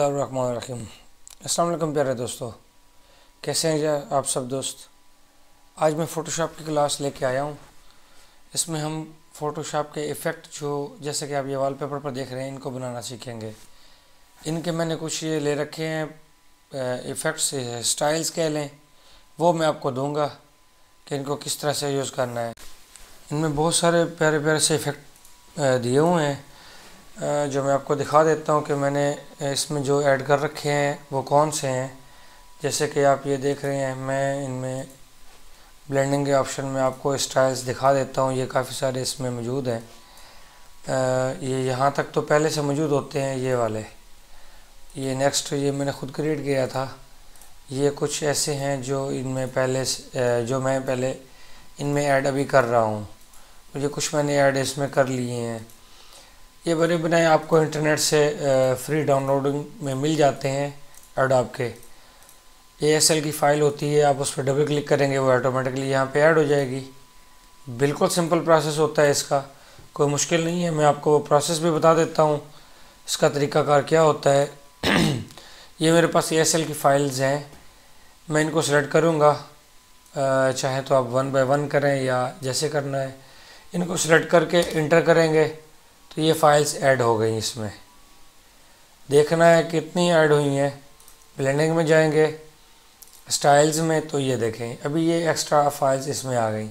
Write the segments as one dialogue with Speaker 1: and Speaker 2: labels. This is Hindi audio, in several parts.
Speaker 1: बिस्मिल्लाहिर्रहमानिर्रहीम। अस्सलाम वालेकुम प्यारे दोस्तों, कैसे हैं आप सब दोस्त। आज मैं फ़ोटोशॉप की क्लास लेके आया हूँ। इसमें हम फ़ोटोशॉप के इफ़ेक्ट जो जैसे कि आप ये वॉलपेपर पर देख रहे हैं इनको बनाना सीखेंगे। इनके मैंने कुछ ये ले रखे हैं इफ़ेक्ट्स, स्टाइल्स कह लें, वो मैं आपको दूंगा कि इनको किस तरह से यूज़ करना है। इनमें बहुत सारे प्यारे प्यारे से इफ़ेक्ट दिए हुए हैं जो मैं आपको दिखा देता हूँ कि मैंने इसमें जो ऐड कर रखे हैं वो कौन से हैं। जैसे कि आप ये देख रहे हैं, मैं इनमें ब्लेंडिंग के ऑप्शन में आपको स्टाइल्स दिखा देता हूँ। ये काफ़ी सारे इसमें मौजूद हैं। ये यहाँ तक तो पहले से मौजूद होते हैं ये वाले। ये नेक्स्ट ये मैंने ख़ुद क्रिएट किया था। ये कुछ ऐसे हैं जो इनमें पहले जो मैं पहले इनमें ऐड अभी कर रहा हूँ। मुझे कुछ मैंने ऐड इसमें कर लिए हैं। ये बने बनाए आपको इंटरनेट से फ्री डाउनलोडिंग में मिल जाते हैं। एडोब के ASL की फ़ाइल होती है, आप उस पर डबल क्लिक करेंगे वो ऑटोमेटिकली यहाँ पे ऐड हो जाएगी। बिल्कुल सिंपल प्रोसेस होता है इसका, कोई मुश्किल नहीं है। मैं आपको प्रोसेस भी बता देता हूँ, इसका तरीक़ाकार क्या होता है। ये मेरे पास ASL की फ़ाइल्स हैं, मैं इनको सेलेक्ट करूँगा। चाहे तो आप 1 बाय 1 करें या जैसे करना है। इनको सेलेक्ट करके इंटर करेंगे तो ये फ़ाइल्स ऐड हो गई। इसमें देखना है कितनी ऐड हुई हैं। ब्लेंडिंग में जाएंगे, स्टाइल्स में, तो ये देखें अभी ये एक्स्ट्रा फाइल्स इसमें आ गई।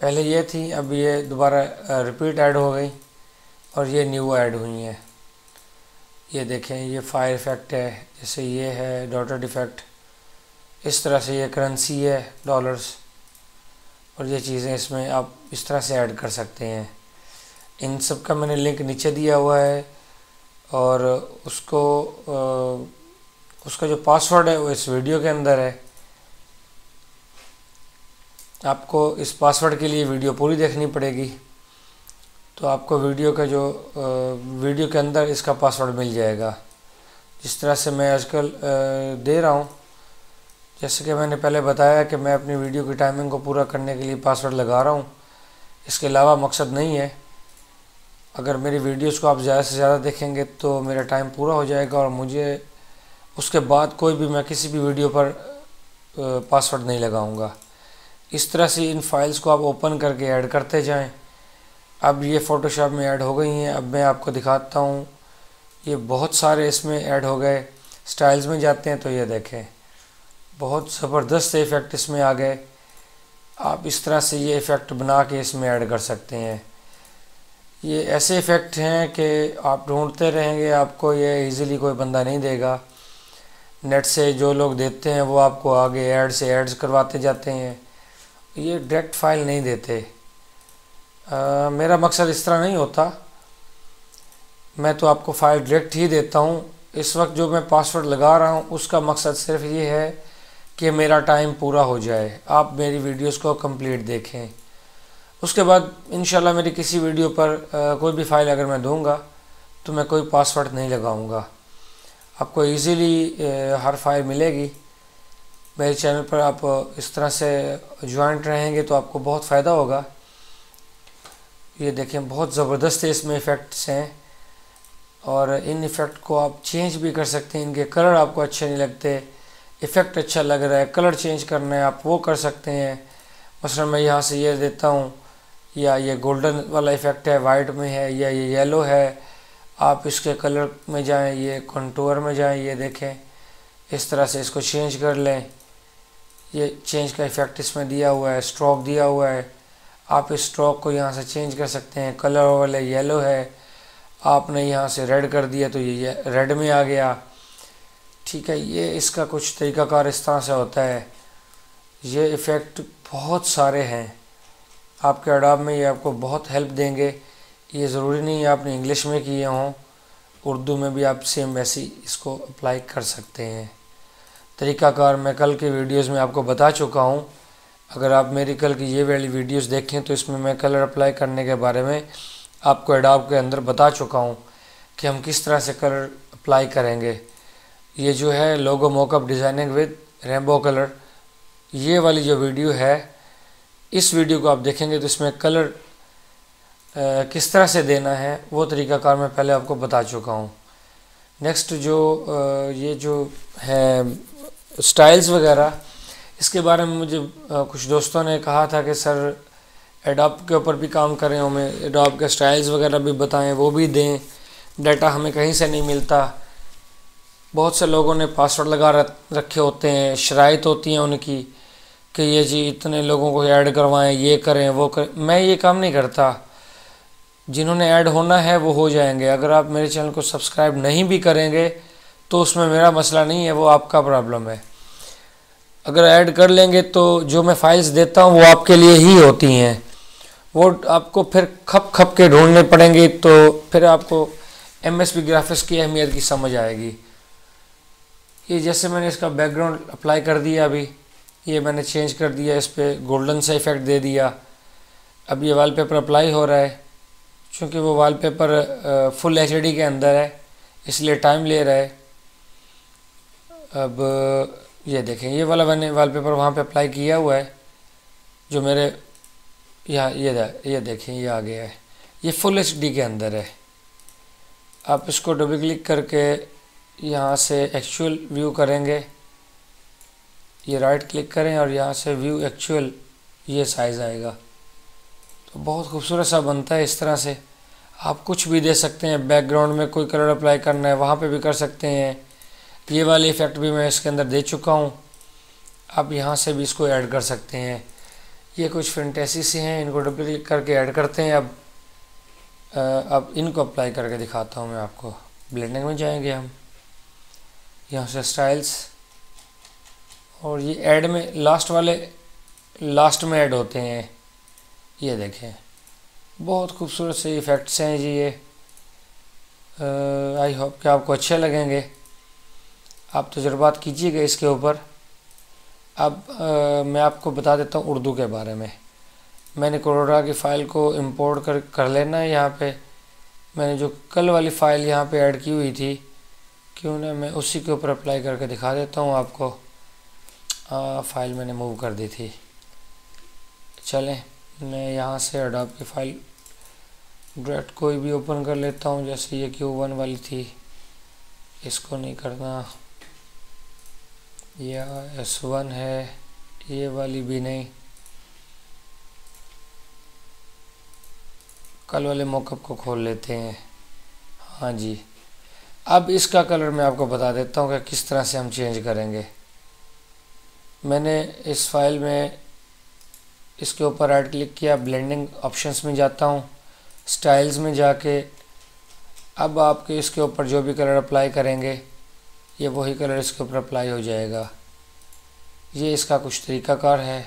Speaker 1: पहले ये थी, अब ये दोबारा रिपीट ऐड हो गई और ये न्यू ऐड हुई हैं। ये देखें, ये फायर इफ़ेक्ट है, जैसे ये है डॉटेड इफ़ेक्ट, इस तरह से ये करेंसी है डॉलर्स, और ये चीज़ें इसमें आप इस तरह से ऐड कर सकते हैं। इन सब का मैंने लिंक नीचे दिया हुआ है और उसका जो पासवर्ड है वो इस वीडियो के अंदर है। आपको इस पासवर्ड के लिए वीडियो पूरी देखनी पड़ेगी, तो आपको वीडियो के अंदर इसका पासवर्ड मिल जाएगा। जिस तरह से मैं आजकल दे रहा हूँ, जैसे कि मैंने पहले बताया कि मैं अपनी वीडियो की टाइमिंग को पूरा करने के लिए पासवर्ड लगा रहा हूँ। इसके अलावा मकसद नहीं है। अगर मेरी वीडियोस को आप ज़्यादा से ज़्यादा देखेंगे तो मेरा टाइम पूरा हो जाएगा और मुझे उसके बाद कोई भी मैं किसी भी वीडियो पर पासवर्ड नहीं लगाऊंगा। इस तरह से इन फाइल्स को आप ओपन करके ऐड करते जाएं। अब ये फ़ोटोशॉप में ऐड हो गई हैं। अब मैं आपको दिखाता हूँ, ये बहुत सारे इसमें ऐड हो गए। स्टाइल्स में जाते हैं तो ये देखें, बहुत ज़बरदस्त इफ़ेक्ट इसमें आ गए। आप इस तरह से ये इफ़ेक्ट बना के इसमें ऐड कर सकते हैं। ये ऐसे इफ़ेक्ट हैं कि आप ढूंढते रहेंगे, आपको ये इजीली कोई बंदा नहीं देगा। नेट से जो लोग देते हैं वो आपको आगे ऐड से ऐड्स करवाते जाते हैं, ये डायरेक्ट फाइल नहीं देते। मेरा मकसद इस तरह नहीं होता, मैं तो आपको फ़ाइल डायरेक्ट ही देता हूँ। इस वक्त जो मैं पासवर्ड लगा रहा हूँ उसका मकसद सिर्फ ये है कि मेरा टाइम पूरा हो जाए, आप मेरी वीडियोस को कंप्लीट देखें। उसके बाद इंशाल्लाह मेरी किसी वीडियो पर कोई भी फ़ाइल अगर मैं दूंगा तो मैं कोई पासवर्ड नहीं लगाऊंगा। आपको इजीली हर फाइल मिलेगी। मेरे चैनल पर आप इस तरह से ज्वाइंट रहेंगे तो आपको बहुत फ़ायदा होगा। ये देखें, बहुत ज़बरदस्त इसमें इफ़ेक्ट्स हैं और इन इफ़ेक्ट को आप चेंज भी कर सकते हैं। इनके कलर आपको अच्छे नहीं लगते, इफ़ेक्ट अच्छा लग रहा है, कलर चेंज करना है, आप वो कर सकते हैं। मसलन मैं यहाँ से ये देता हूँ, या ये गोल्डन वाला इफ़ेक्ट है, वाइट में है, या ये येलो है। आप इसके कलर में जाएं, ये कंटूर में जाएं, ये देखें इस तरह से इसको चेंज कर लें। ये चेंज का इफ़ेक्ट इसमें दिया हुआ है, स्ट्रोक दिया हुआ है। आप इस स्ट्रोक को यहाँ से चेंज कर सकते हैं। कलर वाले येलो है, आपने यहाँ से रेड कर दिया तो ये रेड में आ गया। ठीक है, ये इसका कुछ तरीक़ाकार इस तरह से होता है। ये इफ़ेक्ट बहुत सारे हैं आपके एडोब में, ये आपको बहुत हेल्प देंगे। ये ज़रूरी नहीं है आपने इंग्लिश में किए हों, उर्दू में भी आप सेम वैसी इसको अप्लाई कर सकते हैं। तरीक़ाकार मैं कल के वीडियोस में आपको बता चुका हूँ। अगर आप मेरी कल की ये वाली वीडियोस देखें तो इसमें मैं कलर अप्लाई करने के बारे में आपको एडोब के अंदर बता चुका हूँ कि हम किस तरह से कलर अप्लाई करेंगे। ये जो है logo mockup designing with rainbow colour, ये वाली जो वीडियो है, इस वीडियो को आप देखेंगे तो इसमें कलर किस तरह से देना है वो तरीक़ाकार मैं पहले आपको बता चुका हूँ। नेक्स्ट जो ये जो है स्टाइल्स वगैरह, इसके बारे में मुझे कुछ दोस्तों ने कहा था कि सर एडोब के ऊपर भी काम करें, हमें एडोब के स्टाइल्स वगैरह भी बताएं, वो भी दें, डाटा हमें कहीं से नहीं मिलता। बहुत से लोगों ने पासवर्ड लगा रखे होते हैं, शराइत होती हैं उनकी कि ये जी इतने लोगों को ऐड करवाएं, ये करें वो करें। मैं ये काम नहीं करता, जिन्होंने ऐड होना है वो हो जाएंगे। अगर आप मेरे चैनल को सब्सक्राइब नहीं भी करेंगे तो उसमें मेरा मसला नहीं है, वो आपका प्रॉब्लम है। अगर ऐड कर लेंगे तो जो मैं फाइल्स देता हूँ वो आपके लिए ही होती हैं, वो आपको फिर खप खप के ढूंढने पड़ेंगे, तो फिर आपको MSP ग्राफिक्स की अहमियत की समझ आएगी। ये जैसे मैंने इसका बैकग्राउंड अप्लाई कर दिया, अभी ये मैंने चेंज कर दिया, इस पर गोल्डन सा इफेक्ट दे दिया। अब ये वॉलपेपर अप्लाई हो रहा है, क्योंकि वो वॉलपेपर फुल HD के अंदर है इसलिए टाइम ले रहा है। अब ये देखें, ये वाला मैंने वॉलपेपर वहाँ पे अप्लाई किया हुआ है, जो मेरे यहाँ ये देखें ये आ गया है, ये फुल HD के अंदर है। आप इसको डबल क्लिक करके यहाँ से एक्चुअल व्यू करेंगे, ये राइट क्लिक करें और यहाँ से व्यू एक्चुअल, ये साइज़ आएगा। तो बहुत खूबसूरत सा बनता है। इस तरह से आप कुछ भी दे सकते हैं, बैकग्राउंड में कोई कलर अप्लाई करना है वहाँ पे भी कर सकते हैं। ये वाले इफ़ेक्ट भी मैं इसके अंदर दे चुका हूँ, आप यहाँ से भी इसको ऐड कर सकते हैं। ये कुछ फैंटेसी से हैं, इनको डबल क्लिक करके ऐड करते हैं। अब इनको अप्लाई करके दिखाता हूँ मैं आपको। ब्लेंडिंग में जाएंगे हम, यहाँ से स्टाइल्स, और ये ऐड में लास्ट वाले लास्ट में ऐड होते हैं। ये देखें बहुत खूबसूरत से इफ़ेक्ट्स हैं जी ये। आई होप कि आपको अच्छे लगेंगे, आप तजुर्बात कीजिएगा इसके ऊपर। अब मैं आपको बता देता हूँ उर्दू के बारे में। मैंने कोरोडा की फ़ाइल को इंपोर्ट कर लेना है। यहाँ पे मैंने जो कल वाली फ़ाइल यहाँ पे ऐड की हुई थी, क्यों ना मैं उसी के ऊपर अप्लाई करके दिखा देता हूँ आपको। फ़ाइल मैंने मूव कर दी थी। चलें, मैं यहाँ से एडोब की फ़ाइल डायरेक्ट कोई भी ओपन कर लेता हूँ, जैसे ये Q1 वाली थी, इसको नहीं करना, या S1 है, ये वाली भी नहीं, कल वाले मॉकअप को खोल लेते हैं। हाँ जी, अब इसका कलर मैं आपको बता देता हूँ कि किस तरह से हम चेंज करेंगे। मैंने इस फाइल में इसके ऊपर राइट क्लिक किया, ब्लेंडिंग ऑप्शंस में जाता हूँ, स्टाइल्स में जाके अब आपके इसके ऊपर जो भी कलर अप्लाई करेंगे ये वही कलर इसके ऊपर अप्लाई हो जाएगा। ये इसका कुछ तरीक़ाकार है,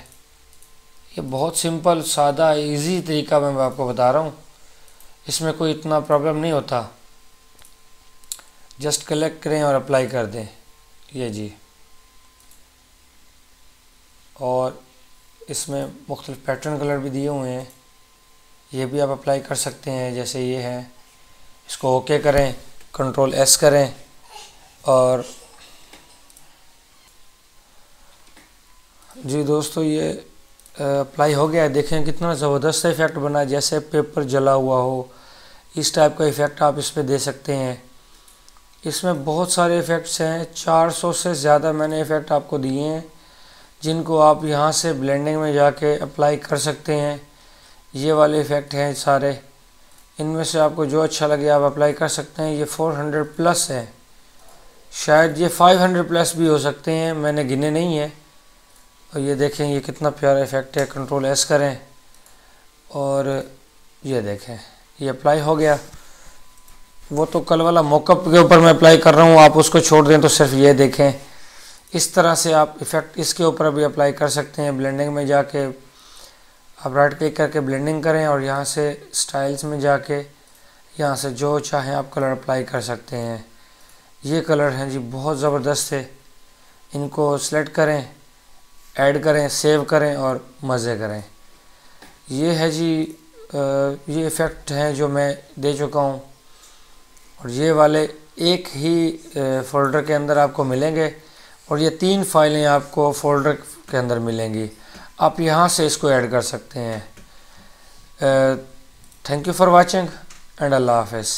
Speaker 1: ये बहुत सिंपल सादा इजी तरीका मैं आपको बता रहा हूँ, इसमें कोई इतना प्रॉब्लम नहीं होता। जस्ट कलेक्ट करें और अप्लाई कर दें, ये जी। और इसमें मुख्तलिफ पैटर्न कलर भी दिए हुए हैं, ये भी आप अप्लाई कर सकते हैं, जैसे ये है। इसको ओके करें, कंट्रोल S करें और जी दोस्तों ये अप्लाई हो गया है। देखें कितना ज़बरदस्त इफ़ेक्ट बना, जैसे पेपर जला हुआ हो, इस टाइप का इफ़ेक्ट आप इस पर दे सकते हैं। इसमें बहुत सारे इफ़ेक्ट्स हैं, 400 से ज़्यादा मैंने इफ़ेक्ट आपको दिए हैं, जिनको आप यहाँ से ब्लेंडिंग में जाके अप्लाई कर सकते हैं। ये वाले इफ़ेक्ट हैं सारे, इनमें से आपको जो अच्छा लगे आप अप्लाई कर सकते हैं। ये 400 प्लस है, शायद ये 500 प्लस भी हो सकते हैं, मैंने गिने नहीं है। और ये देखें ये कितना प्यारा इफ़ेक्ट है, कंट्रोल S करें और ये देखें ये अप्लाई हो गया। वो तो कल वाला मॉकअप के ऊपर मैं अप्लाई कर रहा हूँ, आप उसको छोड़ दें तो सिर्फ ये देखें। इस तरह से आप इफ़ेक्ट इसके ऊपर भी अप्लाई कर सकते हैं। ब्लेंडिंग में जाके आप राइट क्लिक करके ब्लेंडिंग करें और यहाँ से स्टाइल्स में जाके यहाँ से जो चाहें आप कलर अप्लाई कर सकते हैं। ये कलर हैं जी बहुत ज़बरदस्त है, इनको सेलेक्ट करें, ऐड करें, सेव करें और मज़े करें। ये है जी ये इफ़ेक्ट हैं जो मैं दे चुका हूँ, और ये वाले एक ही फ़ोल्डर के अंदर आपको मिलेंगे, और ये 3 फाइलें आपको फ़ोल्डर के अंदर मिलेंगी। आप यहाँ से इसको ऐड कर सकते हैं। Thank you for watching and अल्लाह हाफ़िज़।